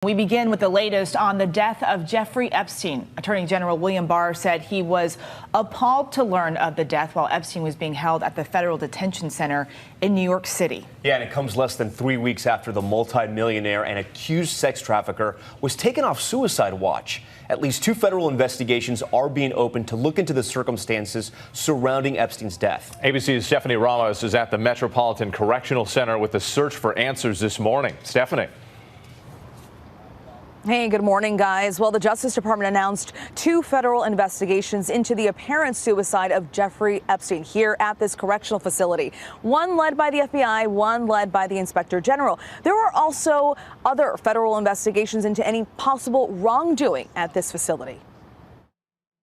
We begin with the latest on the death of Jeffrey Epstein. Attorney General William Barr said he was appalled to learn of the death while Epstein was being held at the Federal Detention Center in New York City. Yeah, and it comes less than 3 weeks after the multimillionaire and accused sex trafficker was taken off suicide watch. At least 2 federal investigations are being opened to look into the circumstances surrounding Epstein's death. ABC's Stephanie Ramos is at the Metropolitan Correctional Center with the search for answers this morning. Stephanie. Hey, good morning, guys. Well, the Justice Department announced 2 federal investigations into the apparent suicide of Jeffrey Epstein here at this correctional facility. One led by the FBI, one led by the Inspector General. There are also other federal investigations into any possible wrongdoing at this facility.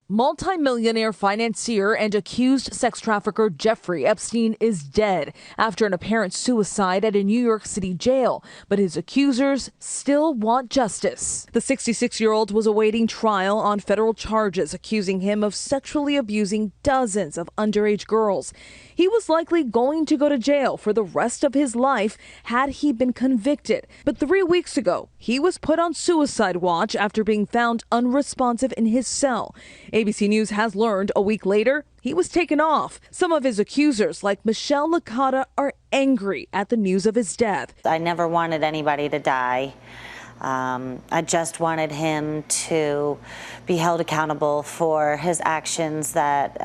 Multi-millionaire financier and accused sex trafficker Jeffrey Epstein is dead after an apparent suicide at a New York City jail, but his accusers still want justice. The 66-year-old was awaiting trial on federal charges accusing him of sexually abusing dozens of underage girls. He was likely going to go to jail for the rest of his life had he been convicted. But 3 weeks ago, he was put on suicide watch after being found unresponsive in his cell. ABC News has learned a week later he was taken off. Some of his accusers, like Michelle Licata, are angry at the news of his death. I never wanted anybody to die. I just wanted him to be held accountable for his actions that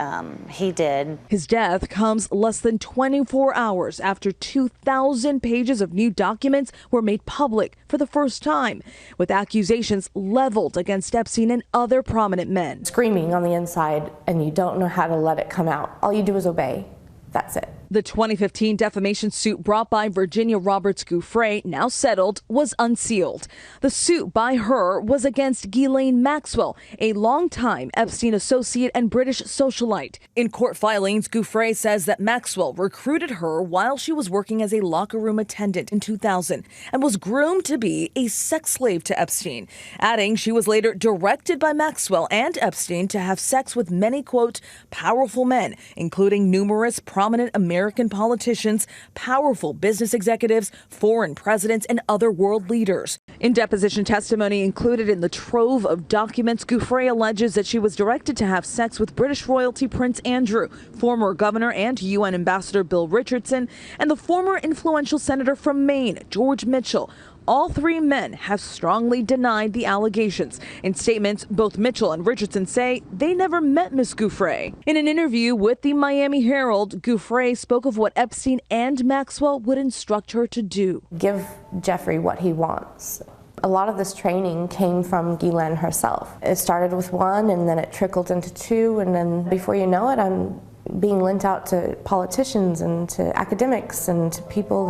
he did. His death comes less than 24 hours after 2,000 pages of new documents were made public for the first time, with accusations leveled against Epstein and other prominent men. Screaming on the inside, and you don't know how to let it come out. All you do is obey. That's it. The 2015 defamation suit brought by Virginia Roberts Giuffre, now settled, was unsealed. The suit by her was against Ghislaine Maxwell, a longtime Epstein associate and British socialite. In court filings, Giuffre says that Maxwell recruited her while she was working as a locker room attendant in 2000 and was groomed to be a sex slave to Epstein, adding she was later directed by Maxwell and Epstein to have sex with many, quote, powerful men, including numerous prominent American politicians, powerful business executives, foreign presidents, and other world leaders. In deposition testimony included in the trove of documents, Giuffre alleges that she was directed to have sex with British royalty Prince Andrew, former governor and UN ambassador Bill Richardson, and the former influential senator from Maine, George Mitchell. All 3 men have strongly denied the allegations. In statements, both Mitchell and Richardson say they never met Ms. Giuffre. In an interview with the Miami Herald, Giuffre spoke of what Epstein and Maxwell would instruct her to do. Give Jeffrey what he wants. A lot of this training came from Ghislaine herself. It started with 1, and then it trickled into 2, and then before you know it, I'm being lent out to politicians and to academics and to people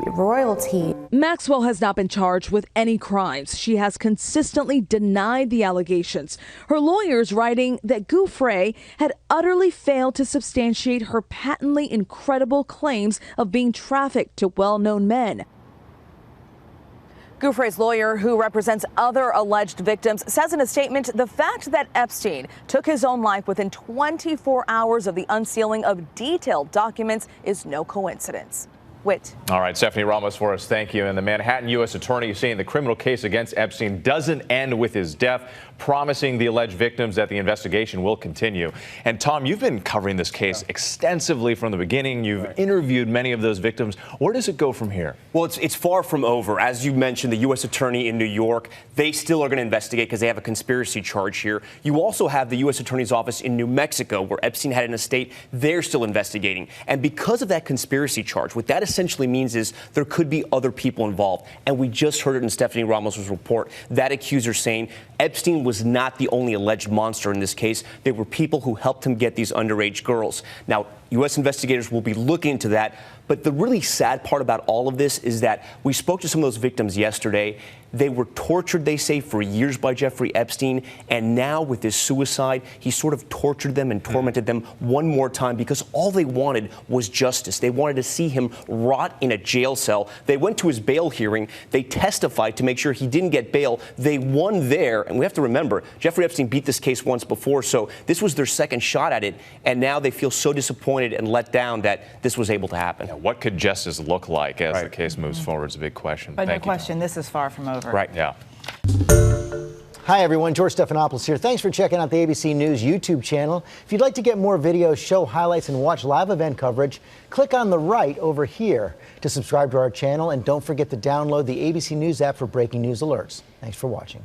royalty. Maxwell has not been charged with any crimes. She has consistently denied the allegations. Her lawyers writing that Giuffre had utterly failed to substantiate her patently incredible claims of being trafficked to well-known men. Giuffre's lawyer, who represents other alleged victims, says in a statement the fact that Epstein took his own life within 24 hours of the unsealing of detailed documents is no coincidence. Whit. All right, Stephanie Ramos for us. Thank you. And the Manhattan U.S. attorney is saying the criminal case against Epstein doesn't end with his death, promising the alleged victims that the investigation will continue. And Tom, you've been covering this case extensively from the beginning. You've interviewed many of those victims. Where does it go from here? Well, it's far from over. As you mentioned, the U.S. attorney in New York, they still are going to investigate because they have a conspiracy charge here. You also have the U.S. attorney's office in New Mexico, where Epstein had an estate. They're still investigating. And because of that conspiracy charge, what that essentially means is there could be other people involved. And we just heard it in Stephanie Ramos' report. That accuser saying Epstein was not the only alleged monster in this case. There were people who helped him get these underage girls. Now, U.S. investigators will be looking into that. But the really sad part about all of this is that we spoke to some of those victims yesterday. They were tortured, they say, for years by Jeffrey Epstein. And now with his suicide, he sort of tortured them and tormented them one more time because all they wanted was justice. They wanted to see him rot in a jail cell. They went to his bail hearing. They testified to make sure he didn't get bail. They won there. And we have to remember, Jeffrey Epstein beat this case once before, so this was their second shot at it. And now they feel so disappointed and let down that this was able to happen. What could justice look like as the case moves forward is a big question. But no question, this is far from over. over. Right. Yeah. Hi, everyone. George Stephanopoulos here. Thanks for checking out the ABC News YouTube channel. If you'd like to get more videos, show highlights, and watch live event coverage, click on the right over here to subscribe to our channel. And don't forget to download the ABC News app for breaking news alerts. Thanks for watching.